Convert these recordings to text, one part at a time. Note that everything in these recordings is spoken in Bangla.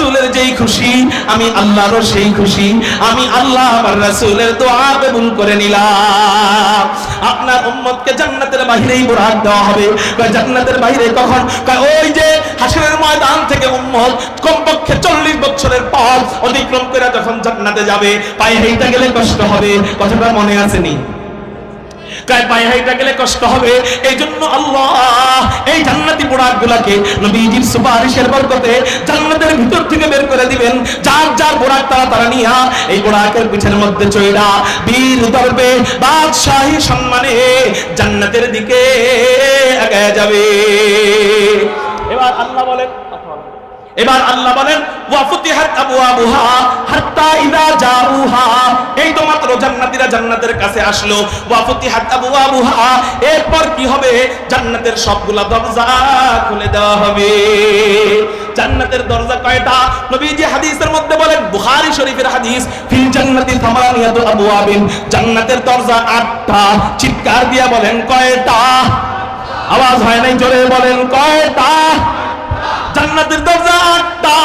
রাসূলের যেই খুশি, আমি আল্লাহরও সেই খুশি। আমি আল্লাহ আমার রাসূলের দোয়া কবুল করে নিলাম। আপনার উম্মতকে জান্নাতের বাইরেই বুরাক দেওয়া হবে। জান্নাতের বাইরে কখন? ওই যে হাসরের ময়দান থেকে উম্মত কমপক্ষে 40 বছরের পর অতিক্রম করে যখন জান্নাতে যাবে, পায়ে হেঁটে গেলে কষ্ট হবে। কথাটা মনে আসেনি? পায়ে হেঁটে গেলে কষ্ট হবে। এই জন্য আল্লাহ এই জান্নাতি বুরাকগুলোকে নবীজির সুপারিশের বরকতে জান্নাতের ভিতর থেকে বের করে দিবেন। যার যার বুরাক তারা নিয়া এই বুরাকের পিঠের মধ্যে চড়া বীর দর্বে বাদশাহী সম্মানে জান্নাতের দিকে এগিয়ে যাবে। এবার আল্লাহ বলেন ওয়া ফুতিহাত আবওয়াবুহা হাত্তা ইযা জাউহা। এই তো মাত্র জান্নাতীরা জান্নাতের কাছে আসলো। ওয়া ফুতিহাত আবওয়াবুহা, এরপর কি হবে? জান্নাতের সবগুলা দরজা খুলে দেওয়া হবে। জান্নাতের দরজা কয়টা? নবীজি হাদিসের মধ্যে বলেন, বুখারী শরীফের হাদিস, ফিল জান্নাতি থামানিয়াতু আবওয়াবিন, জান্নাতের দরজা 8টা। চিৎকার দিয়া বলেন কয়টা? আওয়াজ হয় নাই, জোরে বলেন কয়টা? জান্নাতের দরজা 8টা।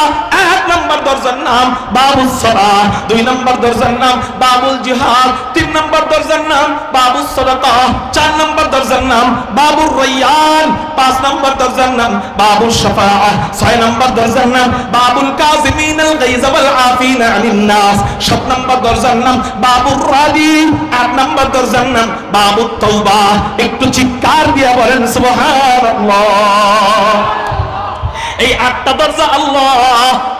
1 নম্বর দরজার নাম বাবুস সালাহ, 2 নম্বর দরজার নাম বাবুল জিহাদ, 3 নম্বর দরজার নাম বাবুস সাদাকাহ, 4 নম্বর দরজার নাম বাবুর রায়্যান, 5 নম্বর দরজার নাম বাবুস শাফাআহ, 6 নম্বর দরজার নাম বাবুল কাযিমিনাল গায়জ ওয়াল আফিনা আনিন নাস, 7 নম্বর দরজার নাম বাবুর রাদি, 8 নম্বর দরজার নাম বাবুত তাওবা। একটু চিৎকার দিয়ে বলেন সুবহানাল্লাহ। এই 8টা দরজা আল্লাহ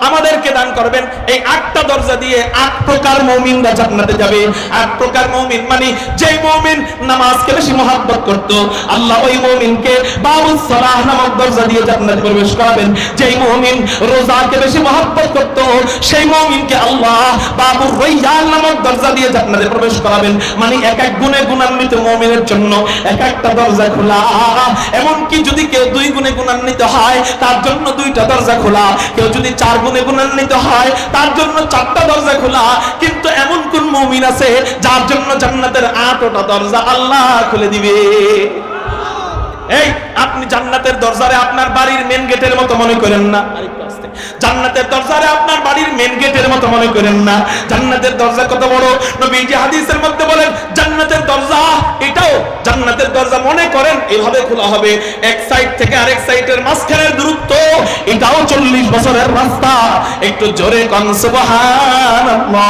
আমাদেরকে দান করবেন। এই 8টা দরজা দিয়ে 8 প্রকার মুমিনরা জান্নাতে যাবে। 8 প্রকার মুমিন মানে যেই মুমিন নামাজকে বেশি মহব্বত করত, আল্লাহ ওই মুমিনকে বাবুস সালাহ নামক দরজা দিয়ে জান্নাতে প্রবেশ করাবেন। যেই মুমিন রোজাকে বেশি মহব্বত করত, সেই মুমিনকে আল্লাহ বাবুর রায়্যান নামক দরজা দিয়ে জান্নাতে প্রবেশ করাবেন। মানে এক এক গুণে গুণান্বিত মুমিনের জন্য এক একটা দরজা খোলা। এমনকি যদি কেউ 2 গুণে গুণান্বিত হয়, তার জন্য 2টা দরজা খোলা। কেউ যদি 4 গুণে গুণান্বিত হয়, তার জন্য 4টা দরজা খোলা। কিন্তু এমন কোন মুমিন আছে যার জন্য জান্নাতের 8টা দরজা আল্লাহ খুলে দিবে? এই আপনি জান্নাতের দরজারে আপনার বাড়ির মেন গেটের মতো মনে করেন না। জান্নাতের দরজারে আপনার বাড়ির মেন গেটের মতো মনে করেন না। জান্নাতের দরজা কত বড়! নবীজি হাদিসের মধ্যে বলেন, জান্নাতের দরজা এটাও জান্নাতের দরজা মনে করেন এভাবে খোলা হবে, এক সাইড থেকে আরেক সাইডের মাঝখানের দূরত্ব এটাও 40 বছরের রাস্তা। একটু জোরে কোন সুবহানাল্লাহ।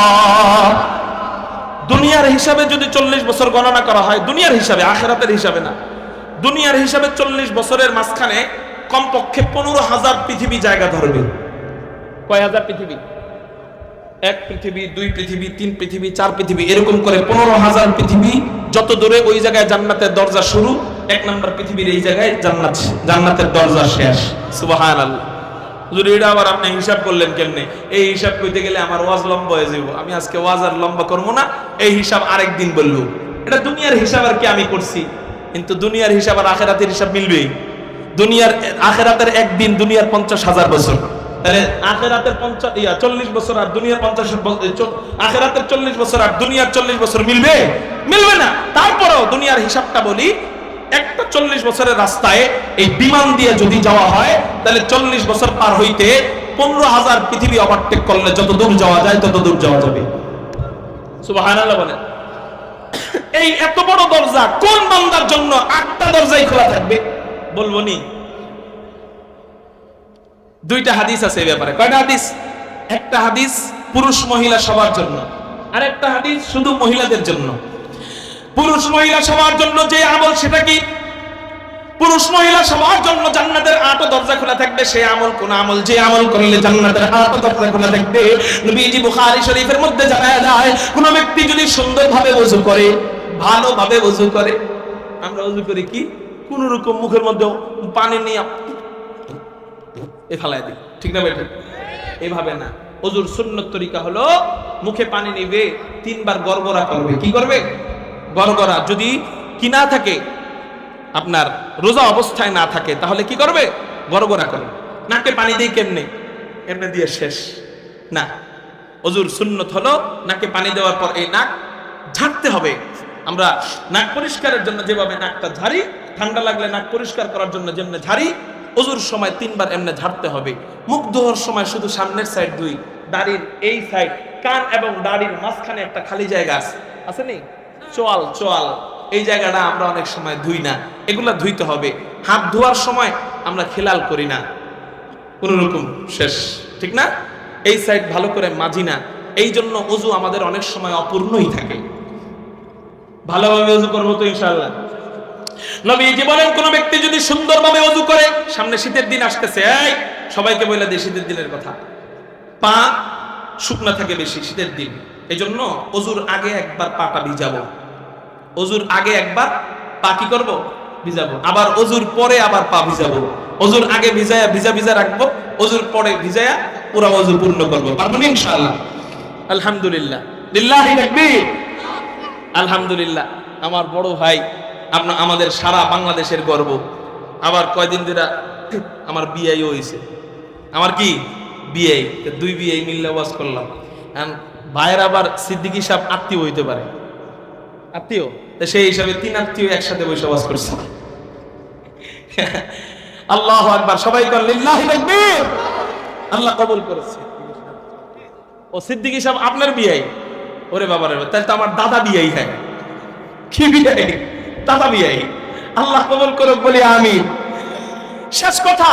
দুনিয়ার হিসাবে যদি 40 বছর গণনা করা হয়, দুনিয়ার হিসাবে, আখিরাতের হিসাবে না, দুনিয়ার হিসাবে 40 বছরের মাঝখানে কমপক্ষে 15,000 পৃথিবী জায়গা ধরবে। কয় হাজার পৃথিবী? 1 পৃথিবী, 2 পৃথিবী, 3 পৃথিবী, 4 পৃথিবী, এরকম করে 15,000 পৃথিবী। যত দূরে ওই জায়গায় জান্নাতের দরজা শুরু, 1 নম্বর পৃথিবীর এই জায়গায় জান্নাতের দরজা শেষ। সুবহানাল্লাহ। যদি এটা আবার আপনি হিসাব করলেন কেমনে? এই হিসাব কইতে গেলে আমার ওয়াজ লম্বা হয়ে যাবে। আমি আজকে ওয়াজ আর লম্বা করবো না, এই হিসাব আরেকদিন বলবো। এটা দুনিয়ার হিসাব আর কি আমি করছি, কিন্তু দুনিয়ার হিসাব আর আখিরাতের হিসাব মিলবে? দুনিয়ার আখিরাতের একদিন দুনিয়ার 50,000 বছর। তাহলে আখিরাতের 40 বছর আর দুনিয়ার 50 বছর, আখিরাতের 40 বছর আর দুনিয়ার 40 বছর মিলবে? মিলবে না। তারপরেও দুনিয়ার হিসাবটা বলি, একটা 40 বছরের রাস্তায় এই বিমান দিয়ে যদি যাওয়া হয়, তাহলে 40 বছর পার হইতে 15,000 পৃথিবী ওভারটেক করলে যত দূর যাওয়া যায় তত দূর যাওয়া যাবে। সুবহানাল্লাহ বলেন। এই এত বড় দরজা কোন বান্দার জন্য 8টা দরজাই খোলা থাকবে? বলবো নি? 2টা হাদিস আছে এই ব্যাপারে। কয়টা হাদিস? একটা হাদিস পুরুষ মহিলা সবার জন্য, আর একটা হাদিস শুধু মহিলাদের জন্য। পুরুষ মহিলা সবার জন্য যে আমল, সেটা কি? পুরুষ মহিলা সবার জন্য জান্নাতের 8টা দরজা খোলা থাকবে। সেই আমল কোন আমল? যে আমল করলে জান্নাতের 8টা দরজা খোলা থাকবে। নবীজি বুখারী শরীফের মধ্যে জানায় দেয়, কোন ব্যক্তি যদি সুন্দরভাবে ওযু করে, ভালোভাবে ওযু করে, আমরা ওযু করি কি কোন রকম মুখের মধ্যে পানি নিয়ে ফেলাই দিই, ঠিক না বেটা? এভাবে না। ওযুর সুন্নত তরিকা হলো মুখে পানি নিবে, 3 বার গড়গড়া করবে। কি করবে? গড়গড়া। যদি কি না থাকে, আপনার রোজা অবস্থায় না থাকে, তাহলে কি করবে? গড়গড়া করবে। নাকে পানি দিয়ে কেমনে? এমনি দিয়ে শেষ না। ওযুর সুন্নত হলো নাকে পানি দেওয়ার পর এই নাক ঝাড়তে হবে। আমরা নাক পরিষ্কারের জন্য যেভাবে নাকটা ঝাড়ি, ঠান্ডা লাগলে নাক পরিষ্কার করার জন্য যেমনি ঝাড়ি, ওযুর সময় 3 বার এমনে ঝাড়তে হবে। মুখ ধোয়ার সময় শুধু সামনের সাইড ধুই, দাড়ির এই সাইড, কান এবং দাড়ির মাঝখানে একটা খালি জায়গা আছে নি, চোয়াল, এই জায়গাটা আমরা অনেক সময় ধুই না, এগুলা ধুইতে হবে। হাত ধোয়ার সময় আমরা খেলাল করি না, কোন রকম শেষ, ঠিক না? এই সাইড ভালো করে মাজি না, এই জন্য ওযু আমাদের অনেক সময় অপূর্ণই থাকে। ভালোভাবে ওযু করবো তো ইনশাআল্লাহ। নবীজি বলেন কোন ব্যক্তি যদি সুন্দরভাবে ওযু করে, সামনে শীতের দিন আসতেছে, এই সবাইকে বলে দেয় শীতের দিনের কথা, পা শুকনা থাকে বেশি শীতের দিন, এই জন্য ওযুর আগে একবার পাটা ভিজাবো, ওযুর আগে একবার পা কি করবো, ভিজাবো, আবার ওযুর পরে আবার পা ভিজাবো। ওযুর আগে ভিজা রাখবো, ওযুর পরে ভিজায়া পুরো ওযু পূর্ণ করবো। পারবো ইনশাআল্লাহ। আলহামদুলিল্লাহ, লিল্লাহি তাকবীর। আলহামদুলিল্লাহ, আমার বড় ভাই, আমাদের সারা বাংলাদেশের গর্ব। আবার কয়দিন ধরে আমার বিয়ে হয়েছে, আমার কি বিয়ে, 2 বিয়ে মিললে ওয়াজ করলাম। ভাইয়ের আবার সিদ্দিকী সাহেব আত্মীয় হইতে পারে, আত্মীয়, সেই হিসাবে 3 আত্মীয় একসাথে বসে ওয়াজ করছে। আল্লাহু আকবার, সবাই কর লিল্লাহি তাকবীর। আল্লাহ কবুল করেছে। ও সিদ্দিকী সাহেব আপনার বিয়ে? ওরে বাবা রে, তাহলে তো আমার দাদা বিয়ে। হ্যাঁ, কি বিয়ে? দাদা বিয়ে। আল্লাহ কবুল করুক, বলি আমিন। শেষ কথা,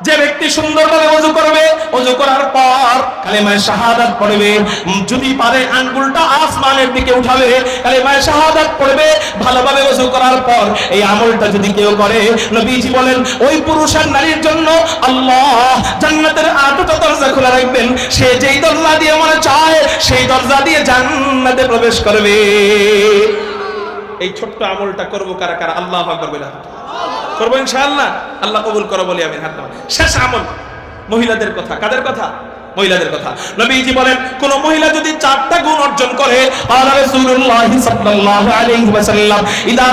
যে ব্যক্তি সুন্দরভাবে ওযু করবে, ওযু করার পর কালিমায়ে শাহাদাত পড়বে, যদি পারে আঙ্গুলটা আসমানের দিকে উঠাবে, কালিমায়ে শাহাদাত পড়বে। ভালোভাবে ওযু করার পর এই আমলটা যদি কেউ করে, নবীজি বলেন ওই পুরুষ আর নারীর জন্য আল্লাহ জান্নাতের 8টা দরজা খোলা রাখবেন। সে যেই দরজা দিয়ে মনে চায় সেই দরজা দিয়ে জান্নাতে প্রবেশ করবে। এই ছোট্ট আমলটা করব কারা কারা? আল্লাহু আকবার বলে করবো ইনশাআল্লাহ। আল্লাহ কবুল করো, বলি আমিন। হাত নামান। শেষ আমল মহিলাদের কথা। কাদের কথা? মহিলাদের কথা। নবীজি বলেন কোন মহিলা যদি 4টা গুণ অর্জন করে, আলা রাসূলুল্লাহ সাল্লাল্লাহু আলাইহি ওয়াসাল্লাম ইদা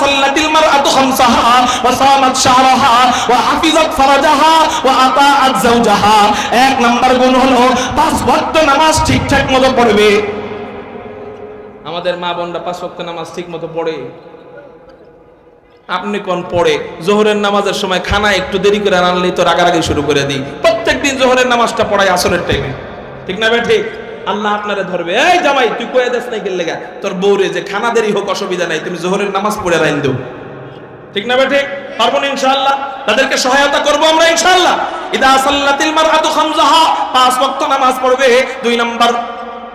সাল্লাতিল মারআতু খামসাহা ওয়া সামাত শাহরাহা ওয়া হাফিজাত ফারাজাহা ওয়া আতাআত যাওজাহা। 1 নাম্বার গুণ হলো 5 ওয়াক্ত নামাজ ঠিকঠাক মতো পড়বে। আমাদের মা বোনরা 5 ওয়াক্ত নামাজ ঠিক মতো পড়ে? আপনি কোন পড়ে? জোহরের নামাজের সময় খানা একটু দেরি করে আনলেই তো রাগারাগি শুরু করে দিই। প্রত্যেকদিন জোহরের নামাজটা পড়াই আসরের টাইমে, ঠিক না ভাই? ঠিক। আল্লাহ আপনারে ধরবে, এই জামাই তুই কয়ে দেস নাই গেলে গা তোর বউরে যে খানা দেরি হোক অসুবিধা নাই, তুমি জোহরের নামাজ পড়ে রাইন দেও, ঠিক না ভাই? ঠিক। পারবো না ইনশাআল্লাহ। তাদেরকে সহায়তা করবো আমরা ইনশাআল্লাহ। ইদা সাল্লাতিল মারআতু খামসাহা, 5 ওয়াক্ত নামাজ পড়বে। 2 নাম্বার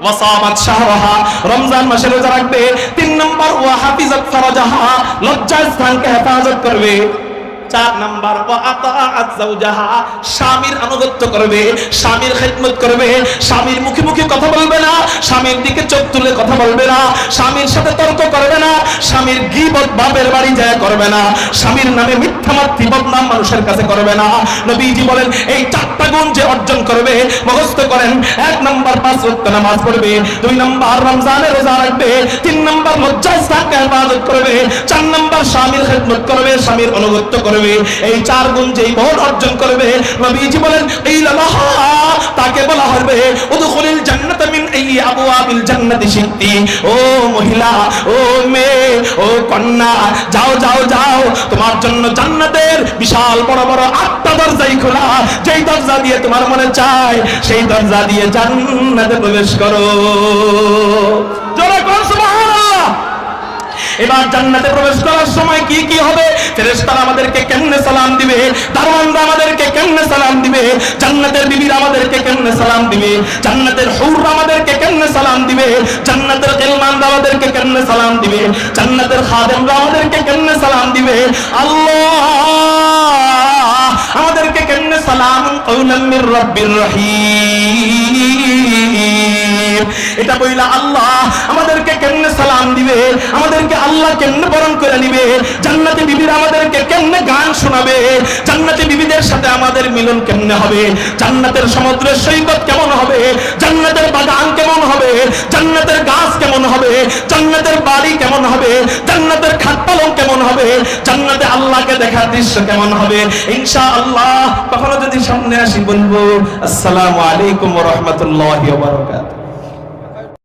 ওয়াসামাত শাহরাহা, রমজান মাসে রোজা রাখবে। 3 নাম্বার ওয়া হাফিজাত ফারাজাহা, লজ্জাস্থানকে হেফাজত করবে। 4 নাম্বার ওয়া আতাআত যাওজাহা, স্বামীর আনুগত্য করবে, স্বামীর খিদমত করবে, স্বামীর মুখে মুখে কথা বলবে না, স্বামীর দিকে চোখ তুলে কথা বলবে না, স্বামীর সাথে তর্ক করবে না, স্বামীর গীবত বাপের বাড়ি যায় করবে না, স্বামীর নামে মিথ্যামাত্রি বদনাম মানুষের কাছে করবে না। নবীজি বলেন এই 4টা গুণ যে অর্জন করবে, মুখস্থ করেন। 1 নাম্বার 5 ওয়াক্ত নামাজ পড়বে, 2 নাম্বার রমজানের রোজা রাখবে, 3 নাম্বার লজ্জাস্থানকে হেফাজত করবে, 4 নাম্বার স্বামীর খিদমত করবে, স্বামীর আনুগত্য করবে। এই 4 গুণ যেই বোন অর্জন করবে, নবীজি বলেন ইলাহা, তাকে বলা হবে উদখুলিল জান্নাত মিন আই আবওয়াবিল জান্নাতি শিতি। ও মহিলা, ও মেয়ে, ও কন্যা, যাও যাও যাও, তোমার জন্য জান্নাতের বিশাল বড় বড় 8টা দরজাই খোলা। যেই দরজা দিয়ে তোমার মনে চায় সেই দরজা দিয়ে জান্নাতে প্রবেশ করো। জোরে করো সুবহানাল্লাহ। এবার জান্নাতে প্রবেশ করার সময় কি কি হবে? ফেরেশতারা আমাদেরকে কেমনে সালাম দিবে, দারওয়ানরা আমাদেরকে কেমনে সালাম দিবে, জান্নাতের বিবিরা আমাদেরকে কেমনে সালাম দিবে, জান্নাতের হুররা আমাদেরকে কেমনে সালাম দিবে, জান্নাতের গিলমানরা আমাদেরকে কেমনে সালাম দিবে, জান্নাতের খাদেমরা আমাদেরকে কেমনে সালাম দিবে, আল্লাহ আমাদেরকে কেমনে সালাম কাওলাম মির রাব্বির রহিম। এটা বইলা আল্লাহ আমাদেরকে কেমনে সালাম দিবে, আমাদেরকে আল্লাহ কেমনে বরণ করে নিবে, জান্নাতে বিবিরা আমাদেরকে কেমনে গান শোনাবে, জান্নাতে বিবিদের সাথে আমাদের মিলন কেমনে হবে, জান্নাতের সমুদ্রের সৈকত কেমন হবে, জান্নাতের বাগান কেমন হবে, জান্নাতের গাছ কেমন হবে, জান্নাতের বাড়ি কেমন হবে, জান্নাতের খাট পালং কেমন হবে, জান্নাতে আল্লাহকে দেখার দৃশ্য কেমন হবে। ইনশাআল্লাহ কখনো যদি সামনে আসি বলবো আসসালামু আলাইকুম ওয়া রাহমাতুল্লাহি ওয়া বারাকাতুহু।